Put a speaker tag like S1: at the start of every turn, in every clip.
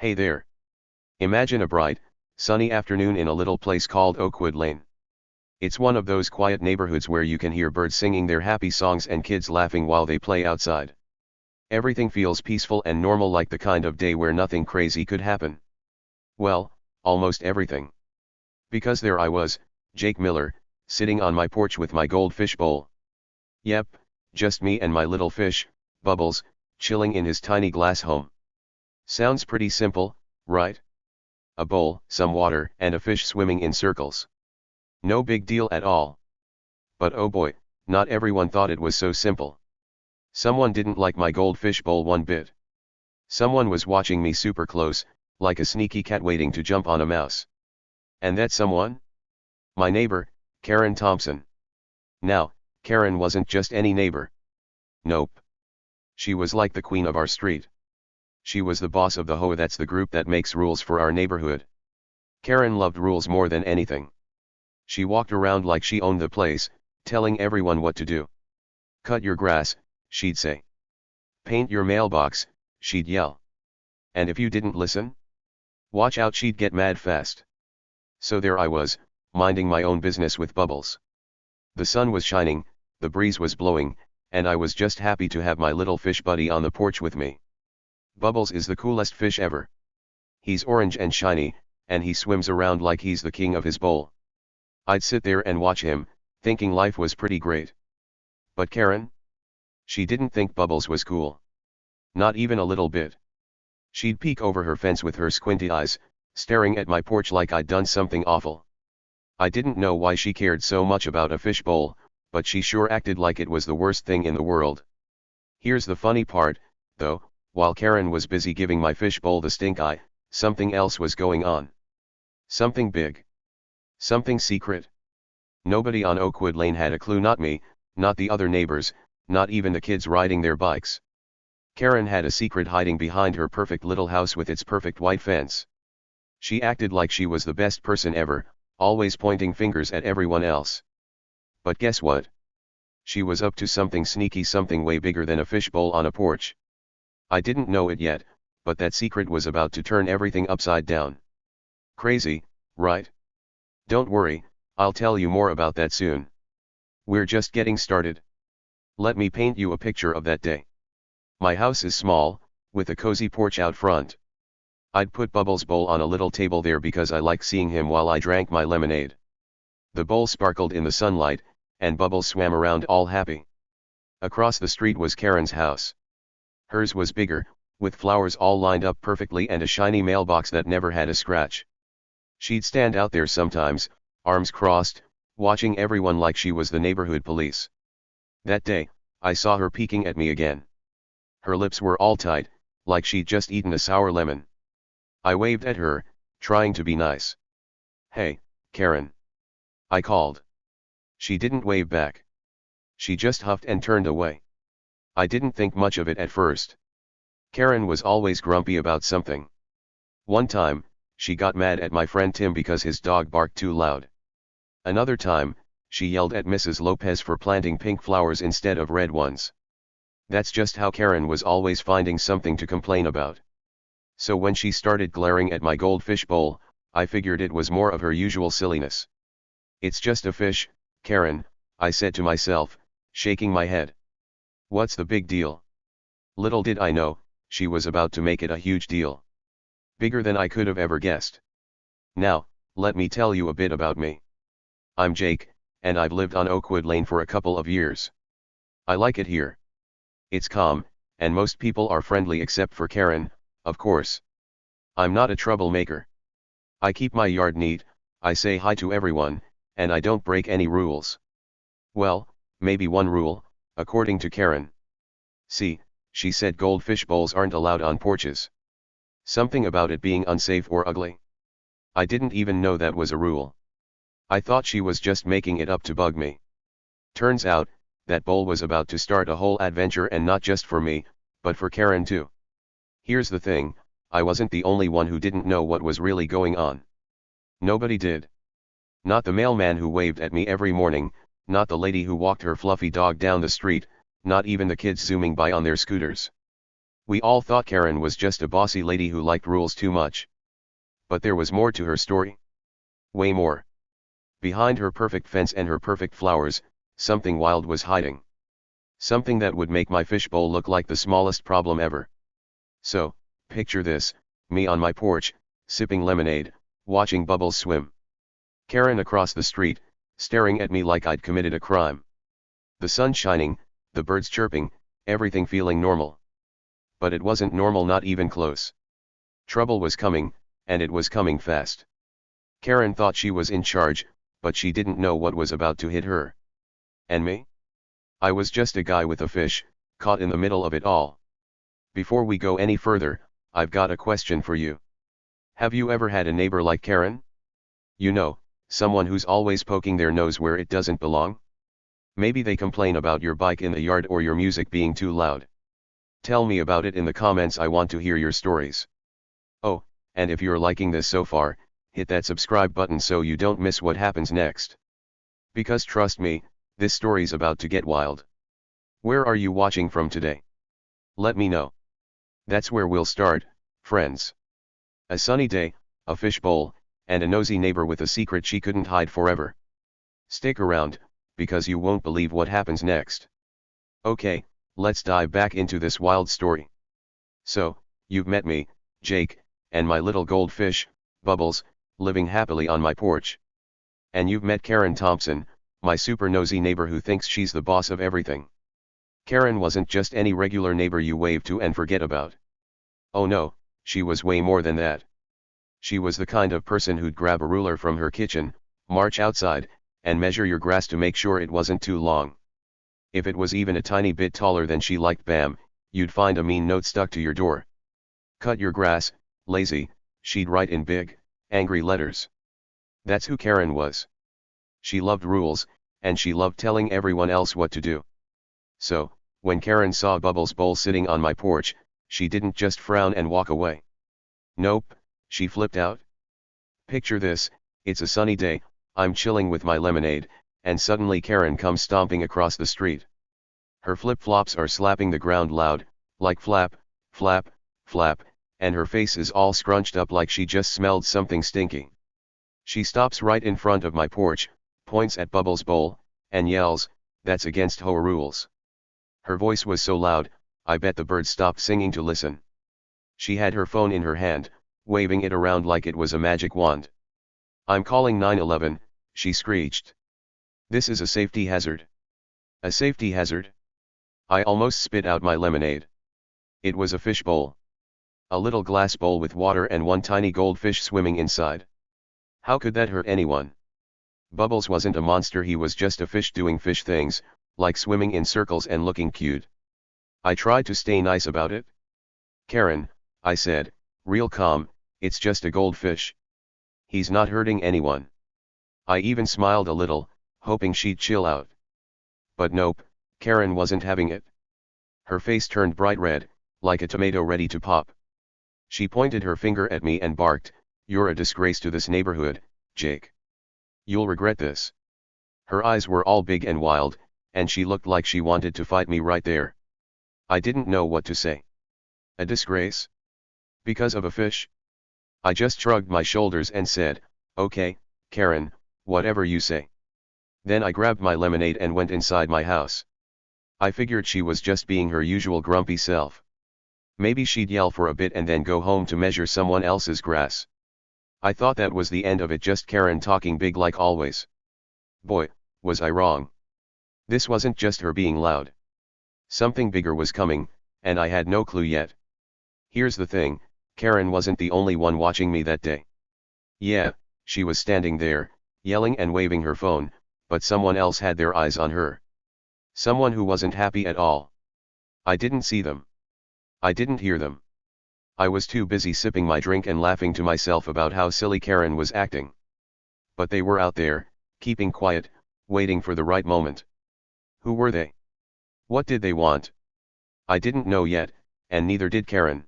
S1: Hey there. Imagine a bright, sunny afternoon in a little place called Oakwood Lane. It's one of those quiet neighborhoods where you can hear birds singing their happy songs and kids laughing while they play outside. Everything feels peaceful and normal, like the kind of day where nothing crazy could happen. Well, almost everything. Because there I was, Jake Miller, sitting on my porch with my goldfish bowl. Yep, just me and my little fish, Bubbles, chilling in his tiny glass home. Sounds pretty simple, right? A bowl, some water, and a fish swimming in circles. No big deal at all. But oh boy, not everyone thought it was so simple. Someone didn't like my goldfish bowl one bit. Someone was watching me super close, like a sneaky cat waiting to jump on a mouse. And that someone? My neighbor, Karen Thompson. Now, Karen wasn't just any neighbor. Nope. She was like the queen of our street. She was the boss of the HOA, that's the group that makes rules for our neighborhood. Karen loved rules more than anything. She walked around like she owned the place, telling everyone what to do. Cut your grass, she'd say. Paint your mailbox, she'd yell. And if you didn't listen? Watch out, she'd get mad fast. So there I was, minding my own business with Bubbles. The sun was shining, the breeze was blowing, and I was just happy to have my little fish buddy on the porch with me. Bubbles is the coolest fish ever. He's orange and shiny, and he swims around like he's the king of his bowl. I'd sit there and watch him, thinking life was pretty great. But Karen? She didn't think Bubbles was cool. Not even a little bit. She'd peek over her fence with her squinty eyes, staring at my porch like I'd done something awful. I didn't know why she cared so much about a fish bowl, but she sure acted like it was the worst thing in the world. Here's the funny part, though, while Karen was busy giving my fish bowl the stink eye, something else was going on. Something big. Something secret. Nobody on Oakwood Lane had a clue, not me, not the other neighbors, not even the kids riding their bikes. Karen had a secret hiding behind her perfect little house with its perfect white fence. She acted like she was the best person ever, always pointing fingers at everyone else. But guess what? She was up to something sneaky, something way bigger than a fishbowl on a porch. I didn't know it yet, but that secret was about to turn everything upside down. Crazy, right? Don't worry, I'll tell you more about that soon. We're just getting started. Let me paint you a picture of that day. My house is small, with a cozy porch out front. I'd put Bubbles' bowl on a little table there because I like seeing him while I drank my lemonade. The bowl sparkled in the sunlight, and Bubbles swam around all happy. Across the street was Karen's house. Hers was bigger, with flowers all lined up perfectly and a shiny mailbox that never had a scratch. She'd stand out there sometimes, arms crossed, watching everyone like she was the neighborhood police. That day, I saw her peeking at me again. Her lips were all tight, like she'd just eaten a sour lemon. I waved at her, trying to be nice. "Hey, Karen," I called. She didn't wave back. She just huffed and turned away. I didn't think much of it at first. Karen was always grumpy about something. One time, she got mad at my friend Tim because his dog barked too loud. Another time, she yelled at Mrs. Lopez for planting pink flowers instead of red ones. That's just how Karen was, always finding something to complain about. So when she started glaring at my goldfish bowl, I figured it was more of her usual silliness. "It's just a fish, Karen," I said to myself, shaking my head. "What's the big deal?" Little did I know, she was about to make it a huge deal. Bigger than I could have ever guessed. Now, let me tell you a bit about me. I'm Jake, and I've lived on Oakwood Lane for a couple of years. I like it here. It's calm, and most people are friendly except for Karen, of course. I'm not a troublemaker. I keep my yard neat, I say hi to everyone, and I don't break any rules. Well, maybe one rule, according to Karen. See, she said goldfish bowls aren't allowed on porches. Something about it being unsafe or ugly. I didn't even know that was a rule. I thought she was just making it up to bug me. Turns out, that bowl was about to start a whole adventure, and not just for me, but for Karen too. Here's the thing, I wasn't the only one who didn't know what was really going on. Nobody did. Not the mailman who waved at me every morning, not the lady who walked her fluffy dog down the street, not even the kids zooming by on their scooters. We all thought Karen was just a bossy lady who liked rules too much. But there was more to her story. Way more. Behind her perfect fence and her perfect flowers, something wild was hiding. Something that would make my fishbowl look like the smallest problem ever. So, picture this, me on my porch, sipping lemonade, watching bubbles swim. Karen across the street, staring at me like I'd committed a crime. The sun shining, the birds chirping, everything feeling normal. But it wasn't normal, not even close. Trouble was coming, and it was coming fast. Karen thought she was in charge, but she didn't know what was about to hit her. And me? I was just a guy with a fish, caught in the middle of it all. Before we go any further, I've got a question for you. Have you ever had a neighbor like Karen? You know, someone who's always poking their nose where it doesn't belong? Maybe they complain about your bike in the yard or your music being too loud. Tell me about it in the comments. I want to hear your stories. Oh, and if you're liking this so far, hit that subscribe button so you don't miss what happens next. Because trust me, this story's about to get wild. Where are you watching from today? Let me know. That's where we'll start, friends. A sunny day, a fishbowl, and a nosy neighbor with a secret she couldn't hide forever. Stick around, because you won't believe what happens next. Okay, let's dive back into this wild story. So, you've met me, Jake, and my little goldfish, Bubbles, living happily on my porch. And you've met Karen Thompson, my super nosy neighbor who thinks she's the boss of everything. Karen wasn't just any regular neighbor you wave to and forget about. Oh no, she was way more than that. She was the kind of person who'd grab a ruler from her kitchen, march outside, and measure your grass to make sure it wasn't too long. If it was even a tiny bit taller than she liked, bam, you'd find a mean note stuck to your door. Cut your grass, lazy, she'd write in big, angry letters. That's who Karen was. She loved rules, and she loved telling everyone else what to do. So, when Karen saw Bubbles' bowl sitting on my porch, she didn't just frown and walk away. Nope, she flipped out. Picture this, it's a sunny day, I'm chilling with my lemonade, and suddenly Karen comes stomping across the street. Her flip-flops are slapping the ground loud, like flap, flap, flap, and her face is all scrunched up like she just smelled something stinky. She stops right in front of my porch, points at Bubbles' bowl, and yells, "That's against HOA rules." Her voice was so loud, I bet the birds stopped singing to listen. She had her phone in her hand, waving it around like it was a magic wand. "I'm calling 911, she screeched. "This is a safety hazard." "A safety hazard?" I almost spit out my lemonade. It was a fish bowl. A little glass bowl with water and one tiny goldfish swimming inside. How could that hurt anyone? Bubbles wasn't a monster, he was just a fish doing fish things, like swimming in circles and looking cute. I tried to stay nice about it. "Karen," I said, real calm, "it's just a goldfish. He's not hurting anyone." I even smiled a little, hoping she'd chill out. But nope, Karen wasn't having it. Her face turned bright red, like a tomato ready to pop. She pointed her finger at me and barked, "You're a disgrace to this neighborhood, Jake. You'll regret this." Her eyes were all big and wild, and she looked like she wanted to fight me right there. I didn't know what to say. A disgrace? Because of a fish? I just shrugged my shoulders and said, "Okay, Karen, whatever you say." Then I grabbed my lemonade and went inside my house. I figured she was just being her usual grumpy self. Maybe she'd yell for a bit and then go home to measure someone else's grass. I thought that was the end of it, just Karen talking big like always. Boy, was I wrong. This wasn't just her being loud. Something bigger was coming, and I had no clue yet. Here's the thing, Karen wasn't the only one watching me that day. Yeah, she was standing there, yelling and waving her phone, but someone else had their eyes on her. Someone who wasn't happy at all. I didn't see them. I didn't hear them. I was too busy sipping my drink and laughing to myself about how silly Karen was acting. But they were out there, keeping quiet, waiting for the right moment. Who were they? What did they want? I didn't know yet, and neither did Karen.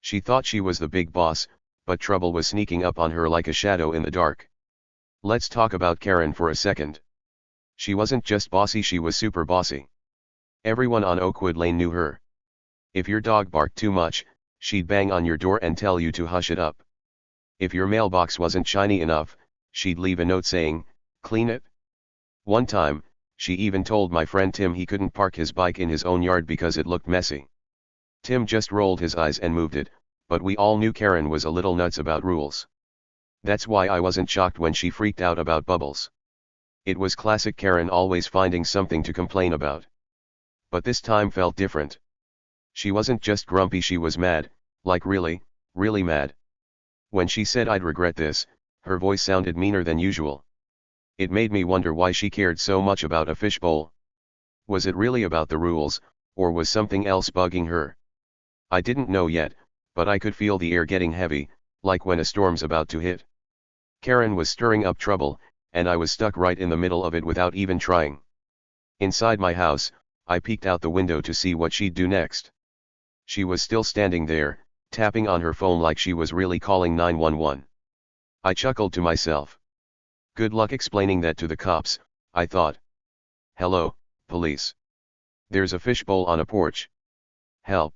S1: She thought she was the big boss, but trouble was sneaking up on her like a shadow in the dark. Let's talk about Karen for a second. She wasn't just bossy, she was super bossy. Everyone on Oakwood Lane knew her. If your dog barked too much, she'd bang on your door and tell you to hush it up. If your mailbox wasn't shiny enough, she'd leave a note saying, "Clean it." One time, she even told my friend Tim he couldn't park his bike in his own yard because it looked messy. Tim just rolled his eyes and moved it, but we all knew Karen was a little nuts about rules. That's why I wasn't shocked when she freaked out about Bubbles. It was classic Karen, always finding something to complain about. But this time felt different. She wasn't just grumpy, she was mad, like really, really mad. When she said I'd regret this, her voice sounded meaner than usual. It made me wonder why she cared so much about a fishbowl. Was it really about the rules, or was something else bugging her? I didn't know yet, but I could feel the air getting heavy, like when a storm's about to hit. Karen was stirring up trouble, and I was stuck right in the middle of it without even trying. Inside my house, I peeked out the window to see what she'd do next. She was still standing there, tapping on her phone like she was really calling 911. I chuckled to myself. Good luck explaining that to the cops, I thought. Hello, police. There's a fishbowl on a porch. Help.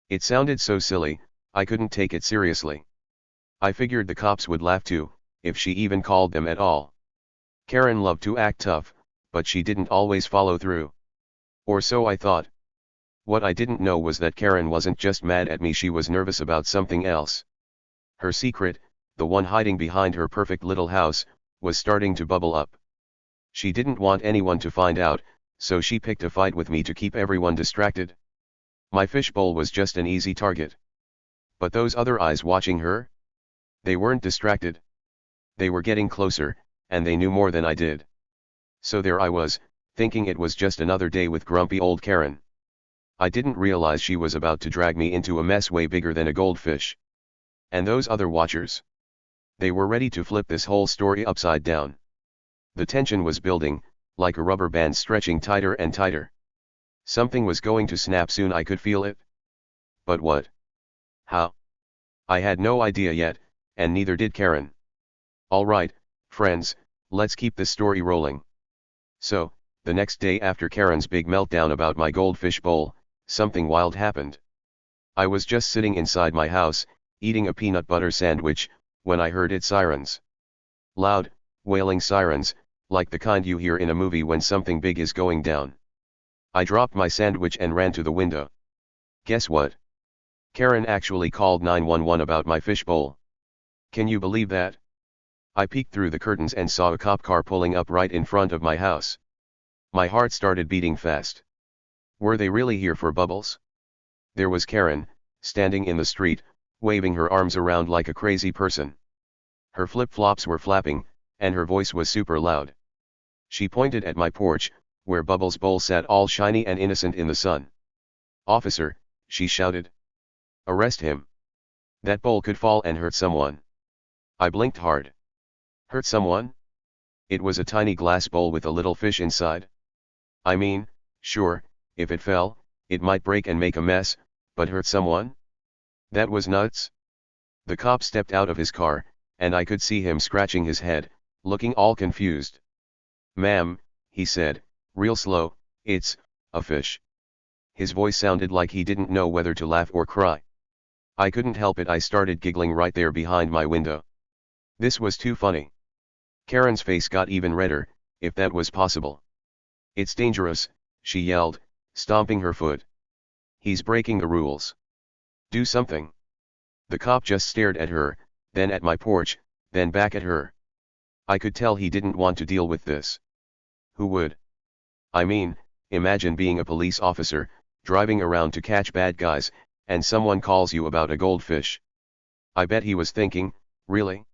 S1: It sounded so silly, I couldn't take it seriously. I figured the cops would laugh too, if she even called them at all. Karen loved to act tough, but she didn't always follow through. Or so I thought. What I didn't know was that Karen wasn't just mad at me, she was nervous about something else. Her secret, the one hiding behind her perfect little house, was starting to bubble up. She didn't want anyone to find out, so she picked a fight with me to keep everyone distracted. My fishbowl was just an easy target. But those other eyes watching her? They weren't distracted. They were getting closer, and they knew more than I did. So there I was, thinking it was just another day with grumpy old Karen. I didn't realize she was about to drag me into a mess way bigger than a goldfish. And those other watchers? They were ready to flip this whole story upside down. The tension was building, like a rubber band stretching tighter and tighter. Something was going to snap soon, I could feel it. But what? How? I had no idea yet, and neither did Karen. Alright, friends, let's keep this story rolling. So, the next day after Karen's big meltdown about my goldfish bowl, something wild happened. I was just sitting inside my house, eating a peanut butter sandwich, when I heard its sirens. Loud, wailing sirens, like the kind you hear in a movie when something big is going down. I dropped my sandwich and ran to the window. Guess what? Karen actually called 911 about my fishbowl. Can you believe that? I peeked through the curtains and saw a cop car pulling up right in front of my house. My heart started beating fast. Were they really here for Bubbles? There was Karen, standing in the street, waving her arms around like a crazy person. Her flip-flops were flapping, and her voice was super loud. She pointed at my porch, where Bubbles' bowl sat all shiny and innocent in the sun. "Officer," she shouted. "Arrest him. That bowl could fall and hurt someone." I blinked hard. Hurt someone? It was a tiny glass bowl with a little fish inside. I mean, sure, if it fell, it might break and make a mess, but hurt someone? That was nuts. The cop stepped out of his car, and I could see him scratching his head, looking all confused. "Ma'am," he said, real slow, "it's a fish." His voice sounded like he didn't know whether to laugh or cry. I couldn't help it, I started giggling right there behind my window. This was too funny. Karen's face got even redder, if that was possible. "It's dangerous," she yelled, stomping her foot. "He's breaking the rules. Do something." The cop just stared at her, then at my porch, then back at her. I could tell he didn't want to deal with this. Who would? I mean, imagine being a police officer, driving around to catch bad guys, and someone calls you about a goldfish. I bet he was thinking, really?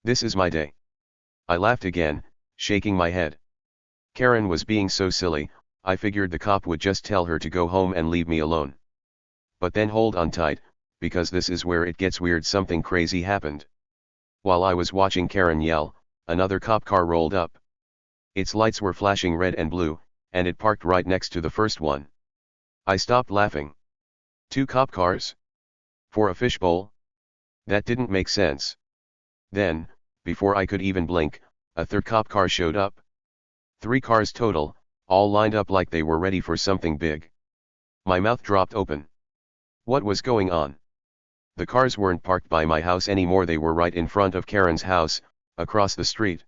S1: This is my day. I laughed again, shaking my head. Karen was being so silly, I figured the cop would just tell her to go home and leave me alone. But then hold on tight, because this is where it gets weird. Something crazy happened. While I was watching Karen yell, another cop car rolled up. Its lights were flashing red and blue, and it parked right next to the first one. I stopped laughing. 2 cop cars? For a fishbowl? That didn't make sense. Then, before I could even blink, a third cop car showed up. 3 cars total, all lined up like they were ready for something big. My mouth dropped open. What was going on? The cars weren't parked by my house anymore, they were right in front of Karen's house, across the street.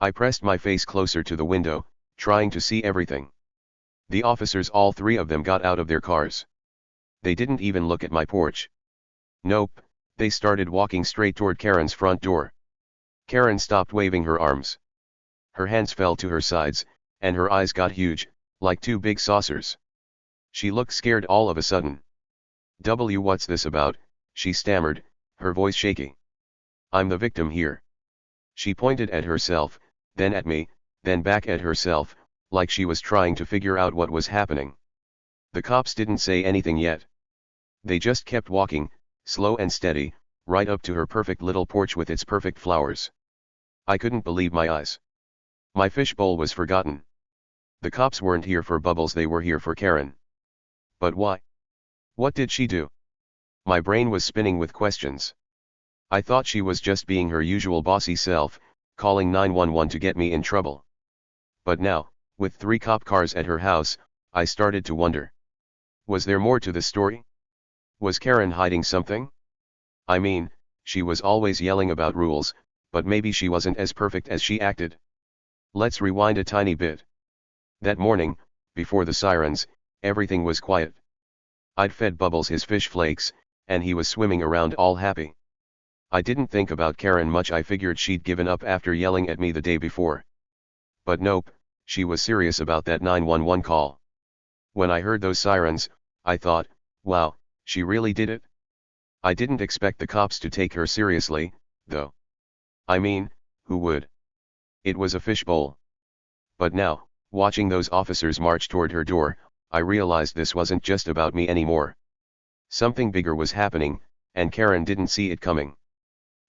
S1: I pressed my face closer to the window, trying to see everything. The officers, all three of them, got out of their cars. They didn't even look at my porch. Nope, they started walking straight toward Karen's front door. Karen stopped waving her arms. Her hands fell to her sides, and her eyes got huge, like two big saucers. She looked scared all of a sudden. What's this about? She stammered, her voice shaky. I'm the victim here. She pointed at herself, then at me, then back at herself, like she was trying to figure out what was happening. The cops didn't say anything yet. They just kept walking, slow and steady, right up to her perfect little porch with its perfect flowers. I couldn't believe my eyes. My fishbowl was forgotten. The cops weren't here for Bubbles, they were here for Karen. But why? What did she do? My brain was spinning with questions. I thought she was just being her usual bossy self, calling 911 to get me in trouble. But now, with 3 cop cars at her house, I started to wonder. Was there more to the story? Was Karen hiding something? I mean, she was always yelling about rules, but maybe she wasn't as perfect as she acted. Let's rewind a tiny bit. That morning, before the sirens, everything was quiet. I'd fed Bubbles his fish flakes, and he was swimming around all happy. I didn't think about Karen much, I figured she'd given up after yelling at me the day before. But nope, she was serious about that 911 call. When I heard those sirens, I thought, wow, she really did it? I didn't expect the cops to take her seriously, though. I mean, who would? It was a fishbowl. But now, watching those officers march toward her door, I realized this wasn't just about me anymore. Something bigger was happening, and Karen didn't see it coming.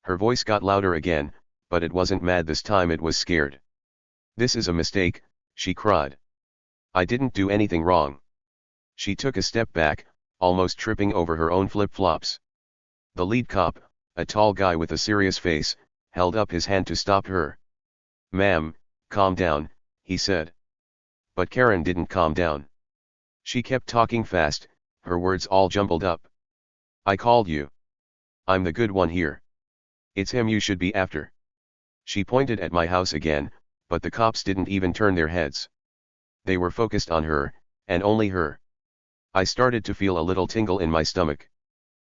S1: Her voice got louder again, but it wasn't mad this time, it was scared. This is a mistake, she cried. I didn't do anything wrong. She took a step back, almost tripping over her own flip-flops. The lead cop, a tall guy with a serious face, held up his hand to stop her. Ma'am, calm down, he said. But Karen didn't calm down. She kept talking fast, her words all jumbled up. I called you. I'm the good one here. It's him you should be after. She pointed at my house again, but the cops didn't even turn their heads. They were focused on her, and only her. I started to feel a little tingle in my stomach.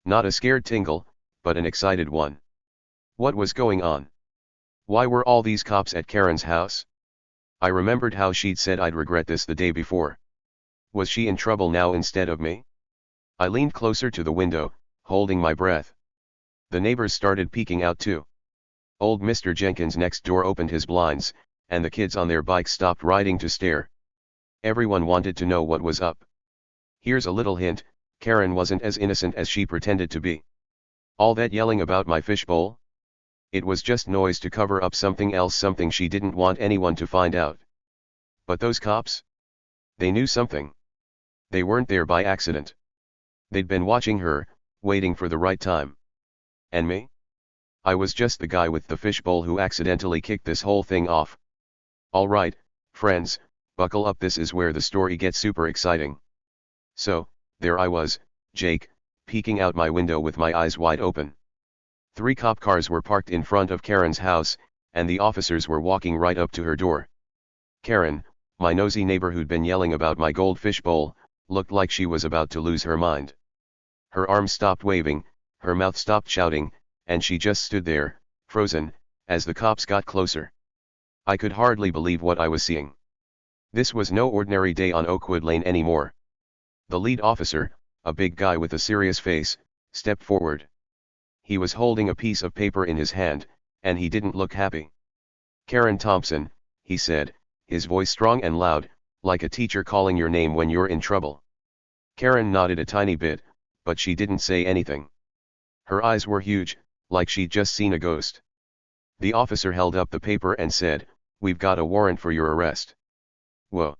S1: Not a scared tingle, but an excited one. What was going on? Why were all these cops at Karen's house? I remembered how she'd said I'd regret this the day before. Was she in trouble now instead of me? I leaned closer to the window, holding my breath. The neighbors started peeking out too. Old Mr. Jenkins next door opened his blinds, and the kids on their bikes stopped riding to stare. Everyone wanted to know what was up. Here's a little hint, Karen wasn't as innocent as she pretended to be. All that yelling about my fishbowl? It was just noise to cover up something else, something she didn't want anyone to find out. But those cops? They knew something. They weren't there by accident. They'd been watching her, waiting for the right time. And me? I was just the guy with the fishbowl who accidentally kicked this whole thing off. Alright, friends, buckle up, this is where the story gets super exciting. So, there I was, Jake, peeking out my window with my eyes wide open. 3 cop cars were parked in front of Karen's house, and the officers were walking right up to her door. Karen, my nosy neighbor who'd been yelling about my goldfish bowl, looked like she was about to lose her mind. Her arms stopped waving, her mouth stopped shouting, and she just stood there, frozen, as the cops got closer. I could hardly believe what I was seeing. This was no ordinary day on Oakwood Lane anymore. The lead officer, a big guy with a serious face, stepped forward. He was holding a piece of paper in his hand, and he didn't look happy. Karen Thompson, he said, his voice strong and loud, like a teacher calling your name when you're in trouble. Karen nodded a tiny bit, but she didn't say anything. Her eyes were huge, like she'd just seen a ghost. The officer held up the paper and said, "We've got a warrant for your arrest." Whoa.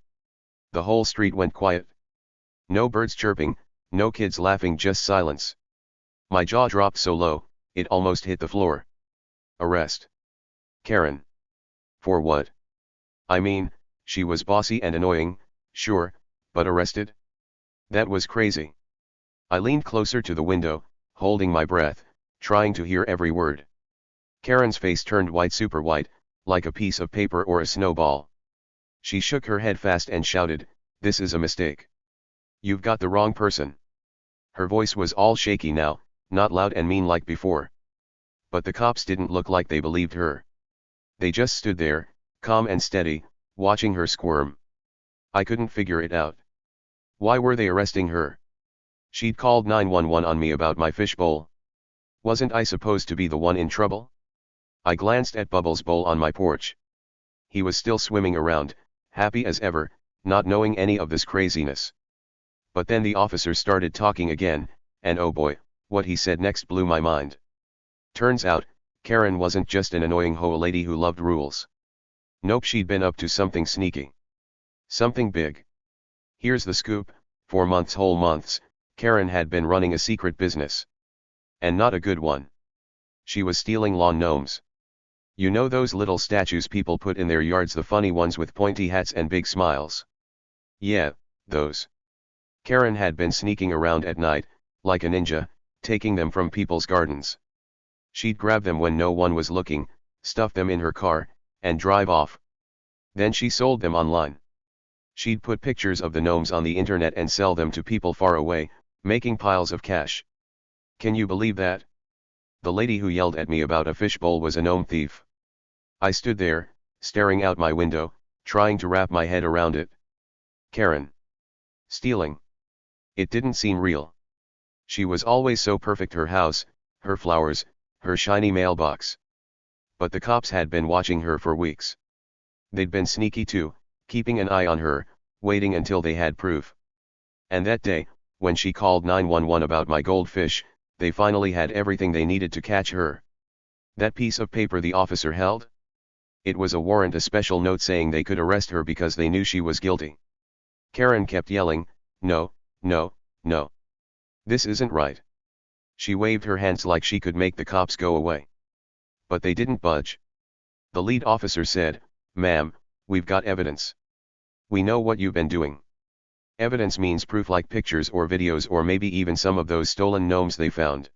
S1: The whole street went quiet. No birds chirping, no kids laughing, just silence. My jaw dropped so low, it almost hit the floor. Arrest? Karen. For what? I mean, she was bossy and annoying, sure, but arrested? That was crazy. I leaned closer to the window, holding my breath, trying to hear every word. Karen's face turned white, super white, like a piece of paper or a snowball. She shook her head fast and shouted, "This is a mistake. You've got the wrong person." Her voice was all shaky now, not loud and mean like before. But the cops didn't look like they believed her. They just stood there, calm and steady, watching her squirm. I couldn't figure it out. Why were they arresting her? She'd called 911 on me about my fishbowl. Wasn't I supposed to be the one in trouble? I glanced at Bubbles' bowl on my porch. He was still swimming around, happy as ever, not knowing any of this craziness. But then the officer started talking again, and oh boy, what he said next blew my mind. Turns out, Karen wasn't just an annoying HOA lady who loved rules. Nope, she'd been up to something sneaky. Something big. Here's the scoop: 4 months, whole months, Karen had been running a secret business. And not a good one. She was stealing lawn gnomes. You know those little statues people put in their yards, the funny ones with pointy hats and big smiles? Yeah, those. Karen had been sneaking around at night, like a ninja, taking them from people's gardens. She'd grab them when no one was looking, stuff them in her car, and drive off. Then she sold them online. She'd put pictures of the gnomes on the internet and sell them to people far away, making piles of cash. Can you believe that? The lady who yelled at me about a fishbowl was a gnome thief. I stood there, staring out my window, trying to wrap my head around it. Karen. Stealing. It didn't seem real. She was always so perfect: her house, her flowers, her shiny mailbox. But the cops had been watching her for weeks. They'd been sneaky too, keeping an eye on her, waiting until they had proof. And that day, when she called 911 about my goldfish, they finally had everything they needed to catch her. That piece of paper the officer held? It was a warrant, a special note saying they could arrest her because they knew she was guilty. Karen kept yelling, "No, no, no. This isn't right." She waved her hands like she could make the cops go away. But they didn't budge. The lead officer said, "Ma'am, we've got evidence. We know what you've been doing." Evidence means proof, like pictures or videos or maybe even some of those stolen gnomes they found.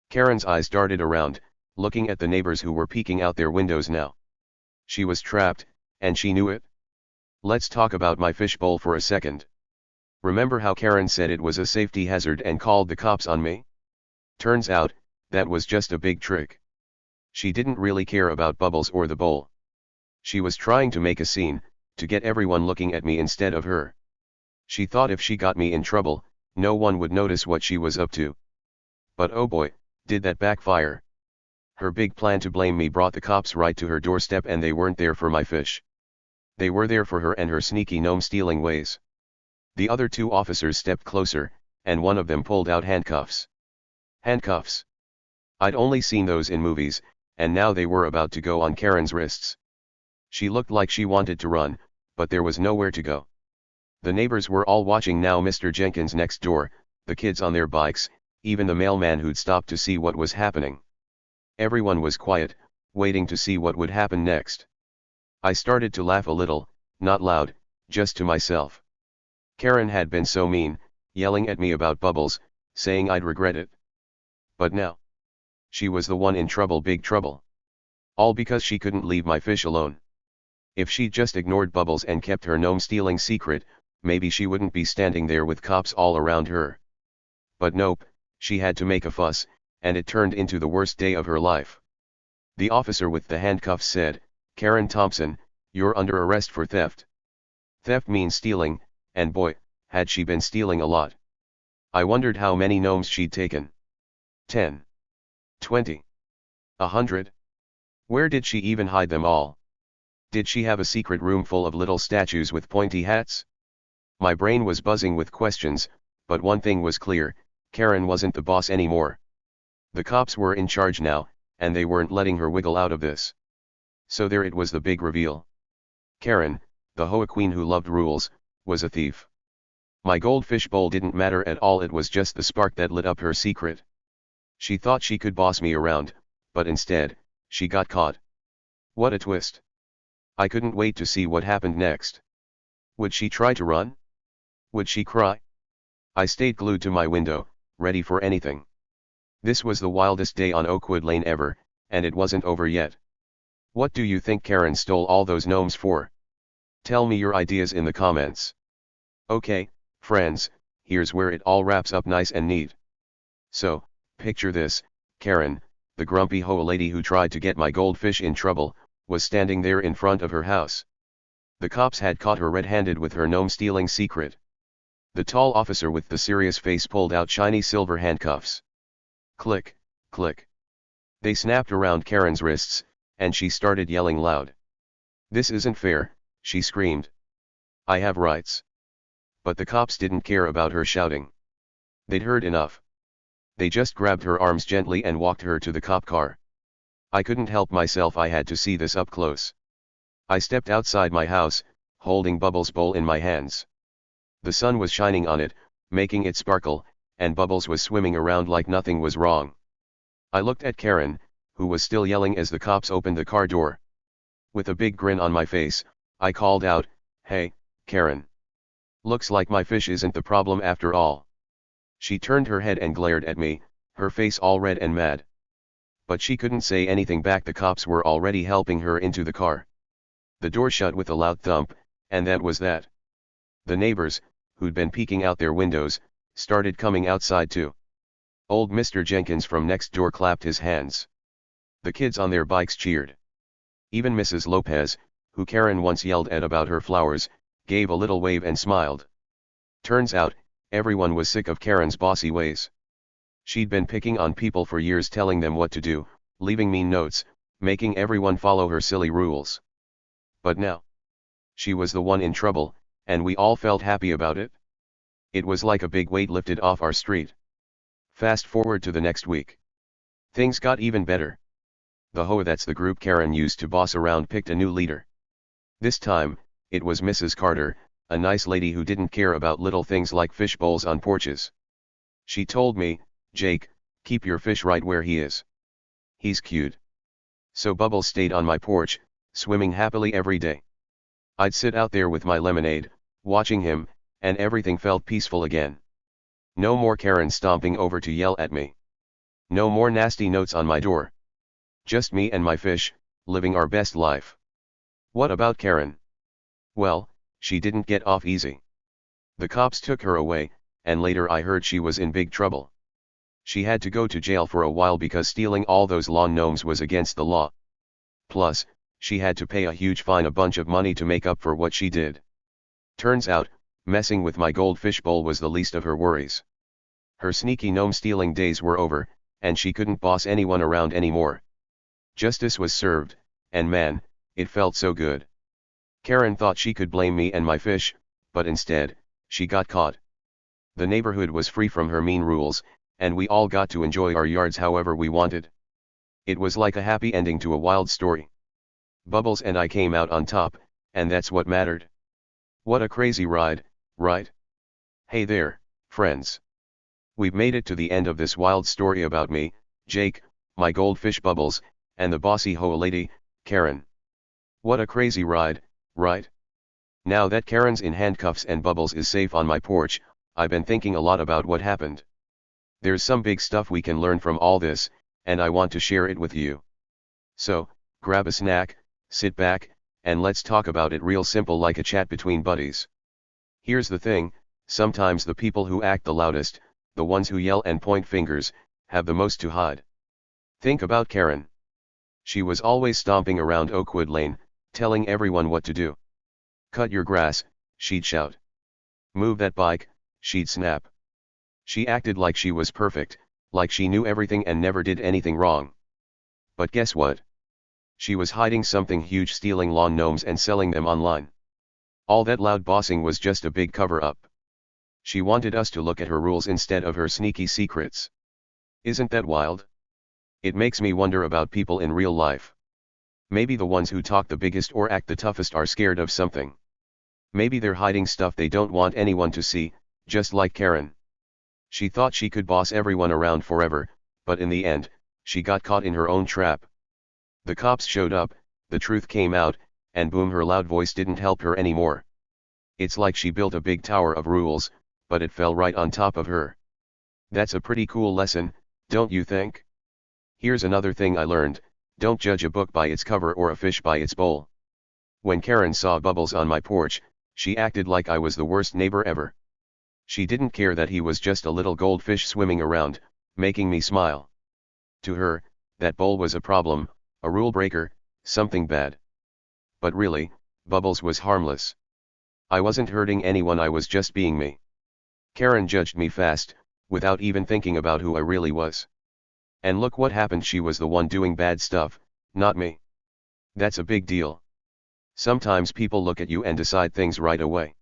S1: Karen's eyes darted around, looking at the neighbors who were peeking out their windows now. She was trapped, and she knew it. Let's talk about my fishbowl for a second. Remember how Karen said it was a safety hazard and called the cops on me? Turns out, that was just a big trick. She didn't really care about Bubbles or the bowl. She was trying to make a scene, to get everyone looking at me instead of her. She thought if she got me in trouble, no one would notice what she was up to. But oh boy, did that backfire. Her big plan to blame me brought the cops right to her doorstep, and they weren't there for my fish. They were there for her and her sneaky gnome stealing ways. The other 2 officers stepped closer, and one of them pulled out handcuffs. Handcuffs. I'd only seen those in movies, and now they were about to go on Karen's wrists. She looked like she wanted to run, but there was nowhere to go. The neighbors were all watching now: Mr. Jenkins next door, the kids on their bikes, even the mailman who'd stopped to see what was happening. Everyone was quiet, waiting to see what would happen next. I started to laugh a little, not loud, just to myself. Karen had been so mean, yelling at me about Bubbles, saying I'd regret it. But now, she was the one in trouble, big trouble. All because she couldn't leave my fish alone. If she'd just ignored Bubbles and kept her gnome stealing secret, maybe she wouldn't be standing there with cops all around her. But nope, she had to make a fuss, and it turned into the worst day of her life. The officer with the handcuffs said, "Karen Thompson, you're under arrest for theft." Theft means stealing, and boy, had she been stealing a lot. I wondered how many gnomes she'd taken. 10. 20. 100. Where did she even hide them all? Did she have a secret room full of little statues with pointy hats? My brain was buzzing with questions, but one thing was clear: Karen wasn't the boss anymore. The cops were in charge now, and they weren't letting her wiggle out of this. So there it was, the big reveal. Karen, the HOA queen who loved rules, was a thief. My goldfish bowl didn't matter at all, it was just the spark that lit up her secret. She thought she could boss me around, but instead, she got caught. What a twist. I couldn't wait to see what happened next. Would she try to run? Would she cry? I stayed glued to my window, ready for anything. This was the wildest day on Oakwood Lane ever, and it wasn't over yet. What do you think Karen stole all those gnomes for? Tell me your ideas in the comments. Okay, friends, here's where it all wraps up nice and neat. So, picture this, Karen, the grumpy HOA lady who tried to get my goldfish in trouble, was standing there in front of her house. The cops had caught her red-handed with her gnome stealing secret. The tall officer with the serious face pulled out shiny silver handcuffs. Click, click. They snapped around Karen's wrists, and she started yelling loud. "This isn't fair," she screamed. "I have rights." But the cops didn't care about her shouting. They'd heard enough. They just grabbed her arms gently and walked her to the cop car. I couldn't help myself, I had to see this up close. I stepped outside my house, holding Bubbles' bowl in my hands. The sun was shining on it, making it sparkle, and Bubbles was swimming around like nothing was wrong. I looked at Karen, who was still yelling as the cops opened the car door. With a big grin on my face, I called out, "Hey, Karen. Looks like my fish isn't the problem after all." She turned her head and glared at me, her face all red and mad. But she couldn't say anything back. The cops were already helping her into the car. The door shut with a loud thump, and that was that. The neighbors, who'd been peeking out their windows, started coming outside too. Old Mr. Jenkins from next door clapped his hands. The kids on their bikes cheered. Even Mrs. Lopez, who Karen once yelled at about her flowers, gave a little wave and smiled. Turns out, everyone was sick of Karen's bossy ways. She'd been picking on people for years, telling them what to do, leaving mean notes, making everyone follow her silly rules. But now, she was the one in trouble, and we all felt happy about it. It was like a big weight lifted off our street. Fast forward to the next week. Things got even better. The HOA, that's the group Karen used to boss around, picked a new leader. This time, it was Mrs. Carter, a nice lady who didn't care about little things like fish bowls on porches. She told me, "Jake, keep your fish right where he is. He's cute." So Bubbles stayed on my porch, swimming happily every day. I'd sit out there with my lemonade, watching him, and everything felt peaceful again. No more Karen stomping over to yell at me. No more nasty notes on my door. Just me and my fish, living our best life. What about Karen? Well, she didn't get off easy. The cops took her away, and later I heard she was in big trouble. She had to go to jail for a while because stealing all those lawn gnomes was against the law. Plus, she had to pay a huge fine, a bunch of money, to make up for what she did. Turns out, messing with my goldfish bowl was the least of her worries. Her sneaky gnome stealing days were over, and she couldn't boss anyone around anymore. Justice was served, and man, it felt so good. Karen thought she could blame me and my fish, but instead, she got caught. The neighborhood was free from her mean rules, and we all got to enjoy our yards however we wanted. It was like a happy ending to a wild story. Bubbles and I came out on top, and that's what mattered. What a crazy ride, right? Hey there, friends. We've made it to the end of this wild story about me, Jake, my goldfish Bubbles, and the bossy HOA lady, Karen. What a crazy ride, right? Now that Karen's in handcuffs and Bubbles is safe on my porch, I've been thinking a lot about what happened. There's some big stuff we can learn from all this, and I want to share it with you. So, grab a snack, sit back, and let's talk about it real simple, like a chat between buddies. Here's the thing, sometimes the people who act the loudest, the ones who yell and point fingers, have the most to hide. Think about Karen. She was always stomping around Oakwood Lane, telling everyone what to do. Cut your grass, she'd shout. Move that bike, she'd snap. She acted like she was perfect, like she knew everything and never did anything wrong. But guess what? She was hiding something huge, stealing lawn gnomes and selling them online. All that loud bossing was just a big cover-up. She wanted us to look at her rules instead of her sneaky secrets. Isn't that wild? It makes me wonder about people in real life. Maybe the ones who talk the biggest or act the toughest are scared of something. Maybe they're hiding stuff they don't want anyone to see, just like Karen. She thought she could boss everyone around forever, but in the end, she got caught in her own trap. The cops showed up, the truth came out, and boom, her loud voice didn't help her anymore. It's like she built a big tower of rules, but it fell right on top of her. That's a pretty cool lesson, don't you think? Here's another thing I learned: don't judge a book by its cover or a fish by its bowl. When Karen saw Bubbles on my porch, she acted like I was the worst neighbor ever. She didn't care that he was just a little goldfish swimming around, making me smile. To her, that bowl was a problem, a rule breaker, something bad. But really, Bubbles was harmless. I wasn't hurting anyone, I was just being me. Karen judged me fast, without even thinking about who I really was. And look what happened, she was the one doing bad stuff, not me. That's a big deal. Sometimes people look at you and decide things right away.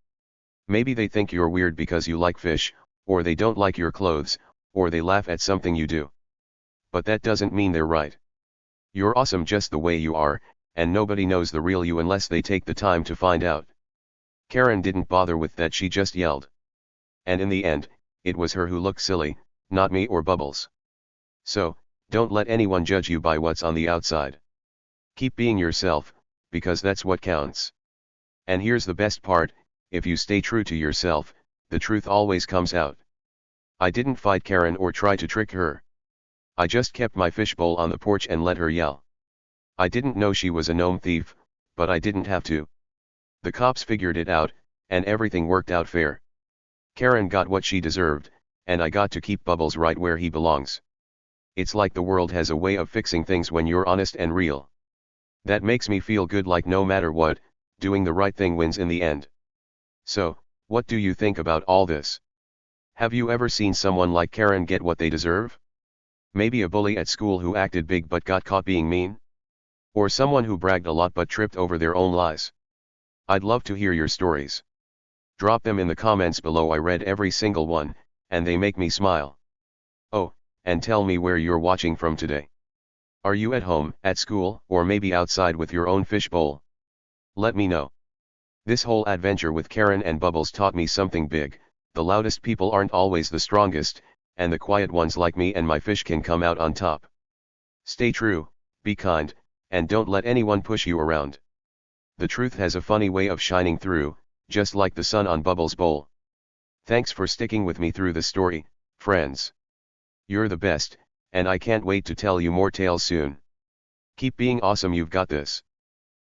S1: Maybe they think you're weird because you like fish, or they don't like your clothes, or they laugh at something you do. But that doesn't mean they're right. You're awesome just the way you are, and nobody knows the real you unless they take the time to find out. Karen didn't bother with that, she just yelled. And in the end, it was her who looked silly, not me or Bubbles. So, don't let anyone judge you by what's on the outside. Keep being yourself, because that's what counts. And here's the best part: if you stay true to yourself, the truth always comes out. I didn't fight Karen or try to trick her. I just kept my fishbowl on the porch and let her yell. I didn't know she was a gnome thief, but I didn't have to. The cops figured it out, and everything worked out fair. Karen got what she deserved, and I got to keep Bubbles right where he belongs. It's like the world has a way of fixing things when you're honest and real. That makes me feel good, like no matter what, doing the right thing wins in the end. So, what do you think about all this? Have you ever seen someone like Karen get what they deserve? Maybe a bully at school who acted big but got caught being mean? Or someone who bragged a lot but tripped over their own lies? I'd love to hear your stories. Drop them in the comments below. I read every single one, and they make me smile. Oh, and tell me where you're watching from today. Are you at home, at school, or maybe outside with your own fishbowl? Let me know. This whole adventure with Karen and Bubbles taught me something big: the loudest people aren't always the strongest, and the quiet ones like me and my fish can come out on top. Stay true, be kind, and don't let anyone push you around. The truth has a funny way of shining through, just like the sun on Bubbles' bowl. Thanks for sticking with me through the story, friends. You're the best, and I can't wait to tell you more tales soon. Keep being awesome, you've got this.